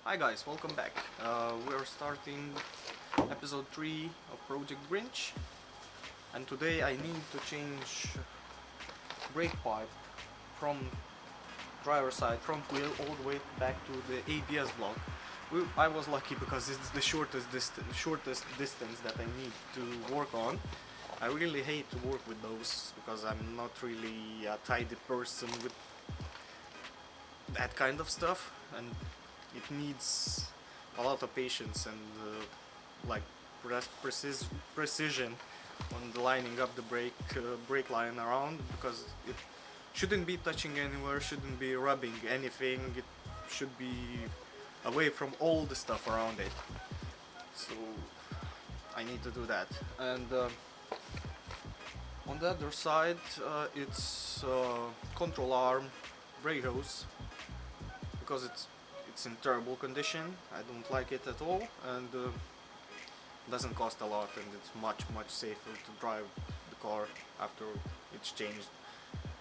Hi guys, welcome back. We're starting episode 3 of Project Grinch, and today I need to change brake pipe from driver side front wheel all the way back to the ABS block. I was lucky because it's the shortest distance that I need to work on. I really hate to work with those because I'm not really a tidy person with that kind of stuff, and it needs a lot of patience and like precision on the lining up the brake line around, because it shouldn't be touching anywhere, shouldn't be rubbing anything, it should be away from all the stuff around it. So I need to do that. And on the other side, it's control arm brake hose, because it's in terrible condition. I don't like it at all, and doesn't cost a lot, and it's much safer to drive the car after it's changed,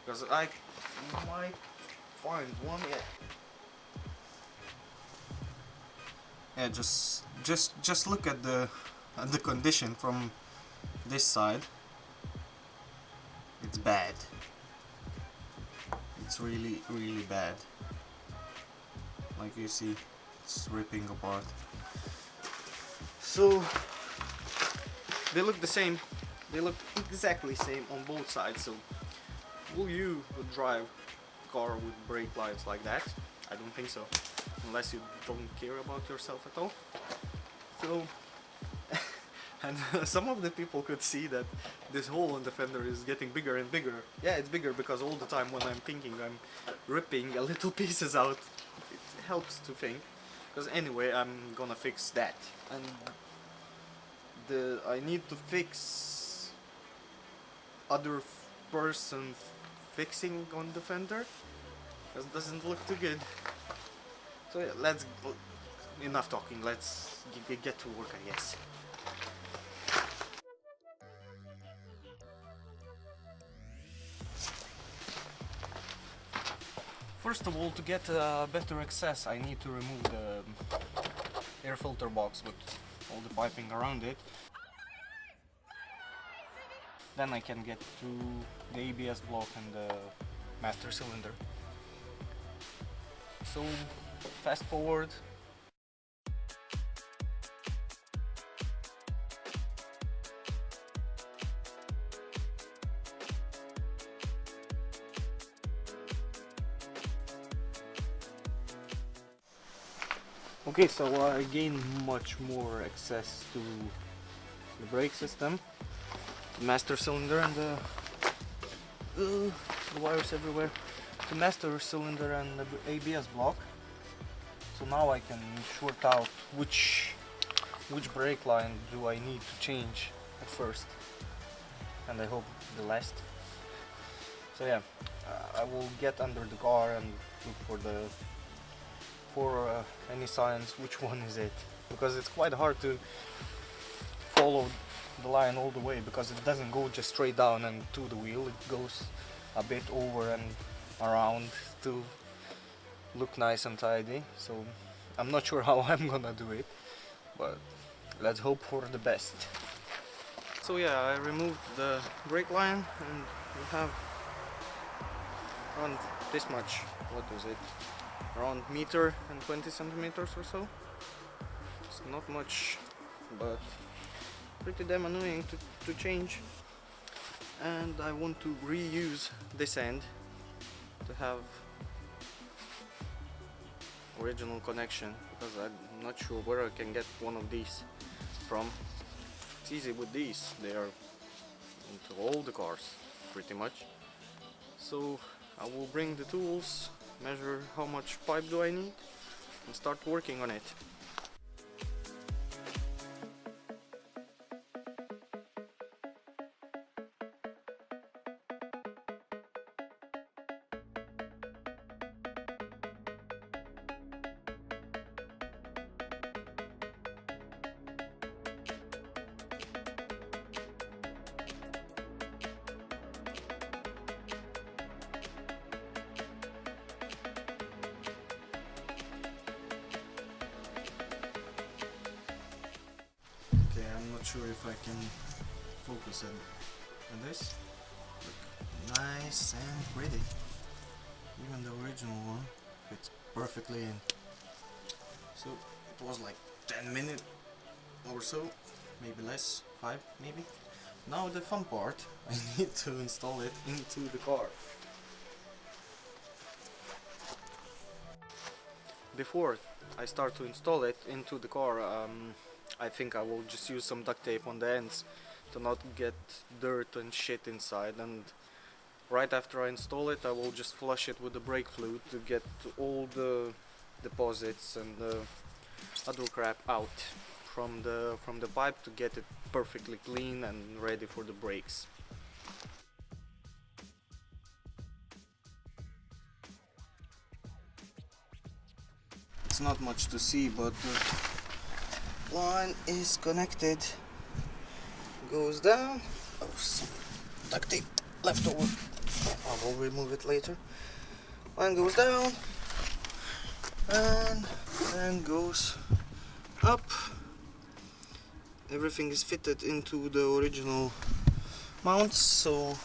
because I might find one. Yeah, just look at the condition from this side. It's bad. It's really bad. Like you see, it's ripping apart. So they look the same. They look exactly same on both sides. So will you drive a car with brake lines like that? I don't think so, unless you don't care about yourself at all. So and some of the people could see that this hole in the fender is getting bigger and bigger. Yeah, it's bigger because all the time when I'm thinking, I'm ripping a little pieces out. It helps to think, because anyway I'm gonna fix that, and I need to fix other person fixing on the fender, because it doesn't look too good. So yeah, enough talking, let's get to work, I guess. First of all, to get better access, I need to remove the air filter box with all the piping around it. Then I can get to the ABS block and the master cylinder. So, fast forward. Okay, so I gain much more access to the brake system, the master cylinder, and the wires everywhere, the master cylinder and the ABS block. So now I can sort out which brake line do I need to change at first, and I hope the last. So yeah, I will get under the car and look for any signs which one is it, because it's quite hard to follow the line all the way, because it doesn't go just straight down and to the wheel, it goes a bit over and around to look nice and tidy. So I'm not sure how I'm gonna do it, but let's hope for the best. So yeah, I removed the brake line, and we have around this much, what is it, around meter and 20 centimeters or so. It's not much, but pretty damn annoying to change. And I want to reuse this end to have original connection, because I'm not sure where I can get one of these from. It's easy with these, they are into all the cars pretty much. So I will bring the tools, measure how much pipe do I need, and start working on it. sure if I can focus on this. Look, nice and pretty. Even the original one fits perfectly in. So it was like 10 minutes or so, maybe less, 5 maybe. Now the fun part, I need to install it into the car. Before I start to install it into the car, I think I will just use some duct tape on the ends to not get dirt and shit inside, and right after I install it I will just flush it with the brake fluid to get all the deposits and other crap out from the pipe to get it perfectly clean and ready for the brakes. It's not much to see, but the line is connected. Goes down. Oh, some duct tape left over. I will remove it later. Line goes down and then goes up. Everything is fitted into the original mounts, so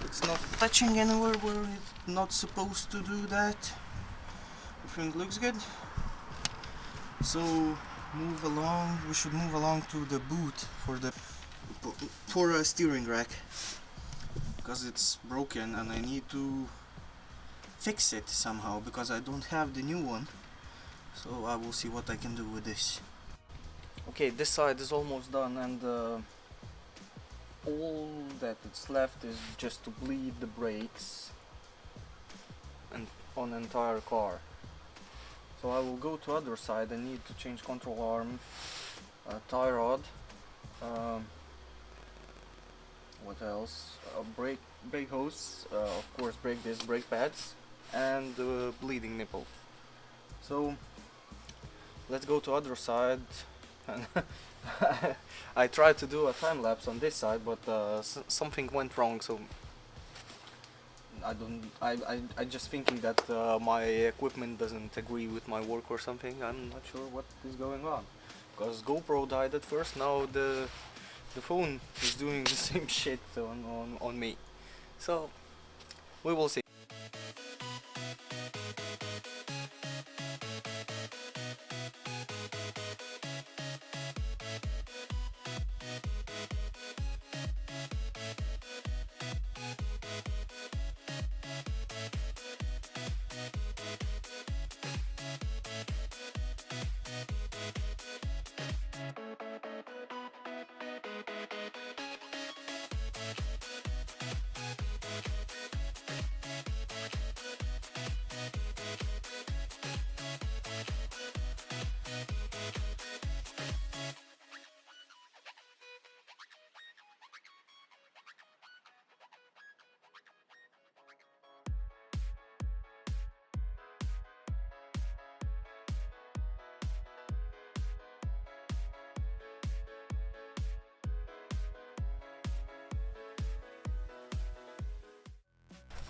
it's not touching anywhere where it's not supposed to do that. Everything looks good. So move along. We should move along to the boot for a steering rack, because it's broken and I need to fix it somehow because I don't have the new one. So I will see what I can do with this. Okay, this side is almost done, and all that it's left is just to bleed the brakes and on the entire car. So I will go to other side. I need to change control arm, tie rod, what else? Brake hose, of course brake disc, brake pads, and the bleeding nipple. So let's go to other side. And I tried to do a time lapse on this side, but something went wrong. So I just thinking that my equipment doesn't agree with my work or something. I'm not sure what is going on, because GoPro died at first. Now the phone is doing the same shit on me. So we will see.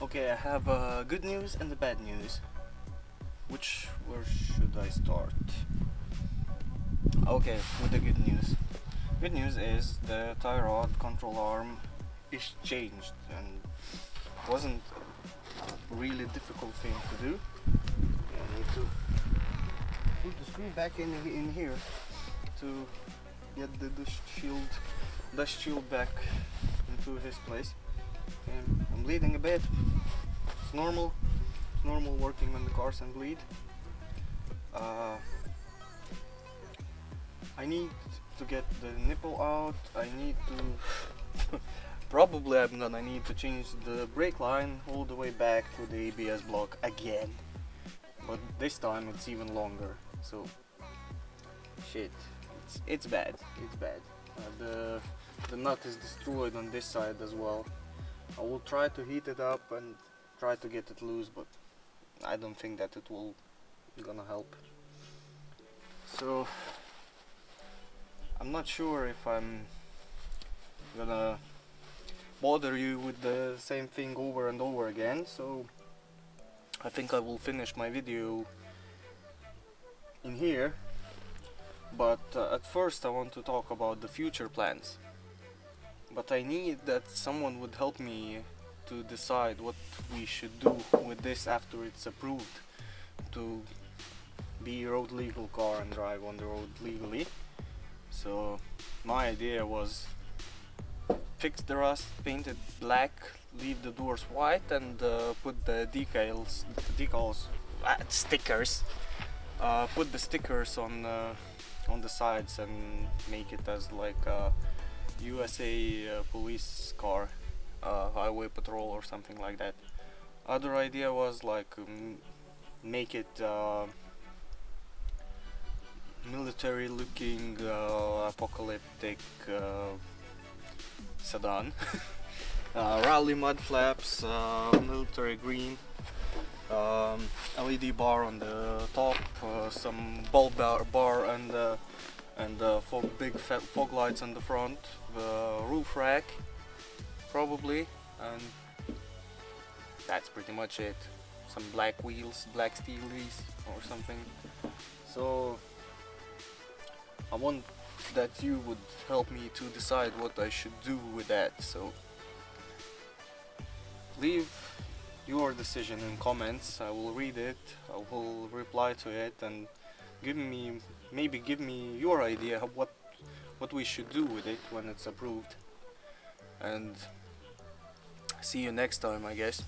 Okay, I have good news and the bad news. Where should I start? Okay, with the good news. Good news is the tie rod control arm is changed, and wasn't a really difficult thing to do. I need to put the screw back in here to get the dust shield back into his place. Okay, I'm bleeding a bit. It's normal. It's normal working when the cars can bleed. I need to get the nipple out. I need to probably I'm gonna need to change the brake line all the way back to the ABS block again, but this time it's even longer. So shit, it's bad. It's bad. The nut is destroyed on this side as well. I will try to heat it up and try to get it loose, but I don't think that it will gonna help. So I'm not sure if I'm gonna bother you with the same thing over and over again, so I think I will finish my video in here. But at first I want to talk about the future plans. But I need that someone would help me to decide what we should do with this after it's approved to be road legal car and drive on the road legally. So my idea was fix the rust, paint it black, leave the doors white, and put the stickers. Put the stickers on the sides and make it as like a USA police car, highway patrol or something like that. Other idea was like make it military looking apocalyptic sedan. Rally mud flaps, military green, LED bar on the top, some bulb bar and big fog lights on the front, roof rack probably, and that's pretty much it. Some black wheels, black steelies or something. So I want that you would help me to decide what I should do with that. So leave your decision in comments. I will read it, I will reply to it, and give me your idea of what we should do with it when it's approved. And see you next time, I guess.